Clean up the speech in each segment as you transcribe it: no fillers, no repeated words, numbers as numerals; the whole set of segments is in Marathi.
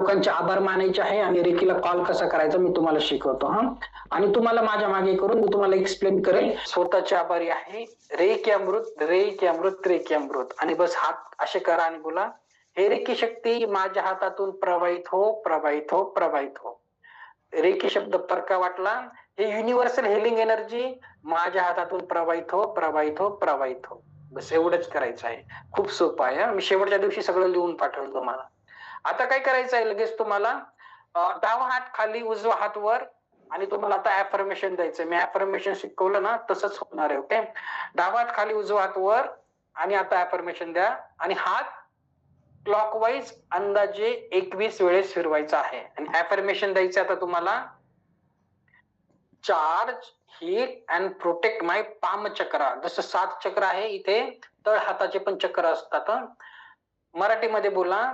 लोकांचे आभार मानायचे आहे आणि रेकीला कॉल कसा करायचा मी तुम्हाला शिकवतो. हा, आणि तुम्हाला माझ्या मागे करून मी तुम्हाला एक्सप्लेन करेल. स्वतःचे आभारी आहे. रेकी अमृत, रेकी अमृत, रेकी अमृत. आणि बस हात असे करा आणि बोला, हे रेकी शक्ती माझ्या हातातून प्रवाहित हो, प्रवाहित हो, प्रवाहित हो. रेकी शब्द परका वाटला. हे युनिव्हर्सल हिलिंग एनर्जी माझ्या हातातून प्रवाहित हो, प्रवाहित हो, प्रवाहित हो. बस एवढंच करायचं आहे. खूप सोपं आहे. मी शेवटच्या दिवशी सगळं लिहून पाठवलं तुम्हाला. आता काय करायचं आहे, लगेच तुम्हाला डावा हात खाली, उजवा हात वर, आणि तुम्हाला आता अफर्मेशन द्यायचं. मी अफर्मेशन शिकवलं ना, तसंच होणार आहे. ओके, डावा हात खाली, उजवा हात वर, आणि आता अफर्मेशन द्या. आणि हात क्लॉकवाईज अंदाजे 21 वेळेस फिरवायचा आहे. आणि अफर्मेशन द्यायचं आता तुम्हाला, charge, heal and protect my palm chakra. जसं 7 चक्र आहे इथे, तळ हाताचे पण चक्र असतात. मराठीमध्ये बोला,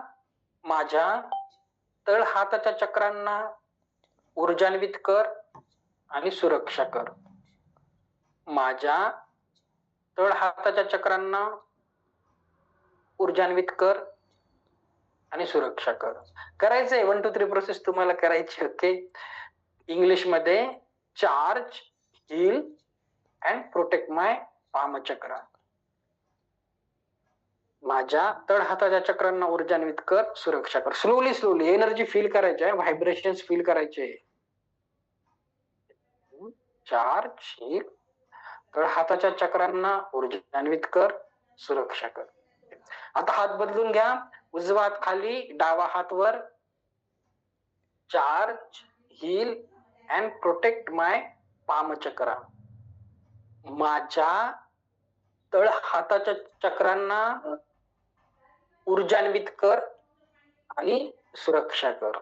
माझ्या तळ हाताच्या चक्रांना ऊर्जान्वित कर आणि सुरक्षा कर. माझ्या तळ हाताच्या चक्रांना ऊर्जान्वित कर आणि सुरक्षा कर. करायचंय 1 2 3 प्रोसेस तुम्हाला करायची. ओके, इंग्लिश मध्ये charge, heal and protect my palm chakra. माझ्या तळ हाताच्या चक्रांना ऊर्जान्वित कर, सुरक्षा कर. स्लोली स्लोली एनर्जी फील करायची आहे, व्हायब्रेशन्स फील करायचे. चार्ज, हील, तळ हाताच्या चक्रांना ऊर्जान्वित कर, सुरक्षा कर. आता हात बदलून घ्या. उजवा हात खाली, डावा हात वर. Charge, heal and protect my palm chakra. माझ्या तळ हाताच्या चक्रांना ऊर्जान्वित कर आणि सुरक्षा कर.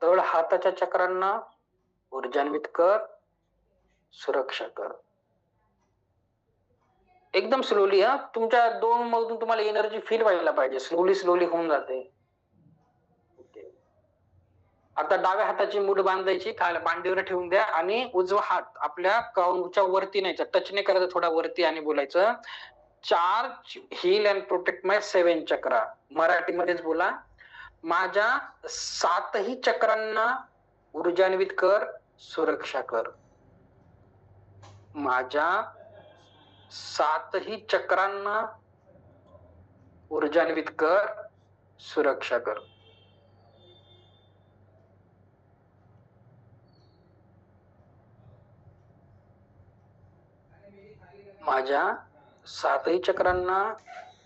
तळ हाताच्या चक्रांना ऊर्जान्वित कर, सुरक्षा कर. एकदम स्लोली. हा, तुमच्या 2 मधून तुम्हाला एनर्जी फील व्हायला पाहिजे. स्लोली स्लोली होऊन जाते. आता डाव्या हाताची मूठ बांधायची, खाली मांडीवर ठेवून द्या, आणि उजवा हात आपल्या काऊच्या वरती न्यायचा. टच नाही करायचं, थोडा वरती, आणि बोलायचं, चार्ज, हील अँड प्रोटेक्ट माय 7 चक्रा. मराठीमध्येच बोला, माझ्या 7ही चक्रांना ऊर्जान्वित कर, सुरक्षा कर. माझ्या 7ही चक्रांना ऊर्जान्वित कर, सुरक्षा कर. माझ्या 7ही चक्रांना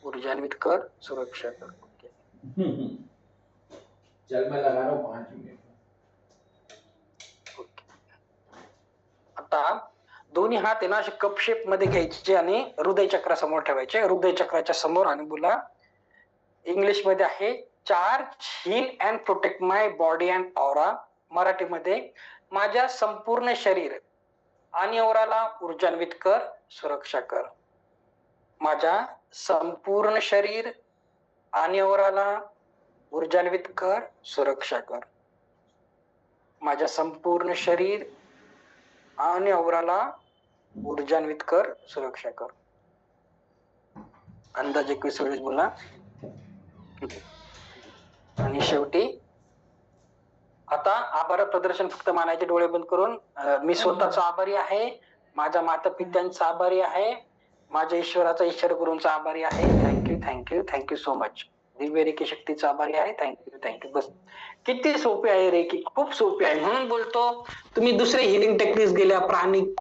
ऊर्जान्वित कर, सुरक्षा कर. चल मैं लगा रहा हूँ 5 मिनट. आता दोन्ही हात आहे ना असे कप शेप मध्ये घ्यायचे आणि हृदय चक्रासमोर ठेवायचे. हृदय चक्राच्या समोर, आणि बोला, इंग्लिश मध्ये आहे, charge, heal and protect my body and aura. मराठीमध्ये, माझ्या संपूर्ण शरीर आणि औराला ऊर्जान्वित कर, सुरक्षा कर. माझ्या संपूर्ण शरीर आणि औराला ऊर्जान्वित कर, सुरक्षा कर. माझ्या संपूर्ण शरीर आणि औराला ऊर्जान्वित कर, सुरक्षा कर. अंदाजे 21 वेळेस बोला. आणि शेवटी आता आभार प्रदर्शन फक्त मानायचे, डोळे बंद करून. मी स्वतःचा आभारी आहे, माझ्या माता पित्यांचा आभारी आहे, माझ्या ईश्वराचा, ईश्वर गुरूंचा आभारी आहे. Thank you, thank you, thank you so much. Divya recce शक्तीचा आभारी आहे. Thank you, thank you. बस, किती सोपे आहे रेकी, खूप सोपे आहे. म्हणून बोलतो, तुम्ही दुसरे हिलिंग टेक्निक्स गेल्या, प्राणिक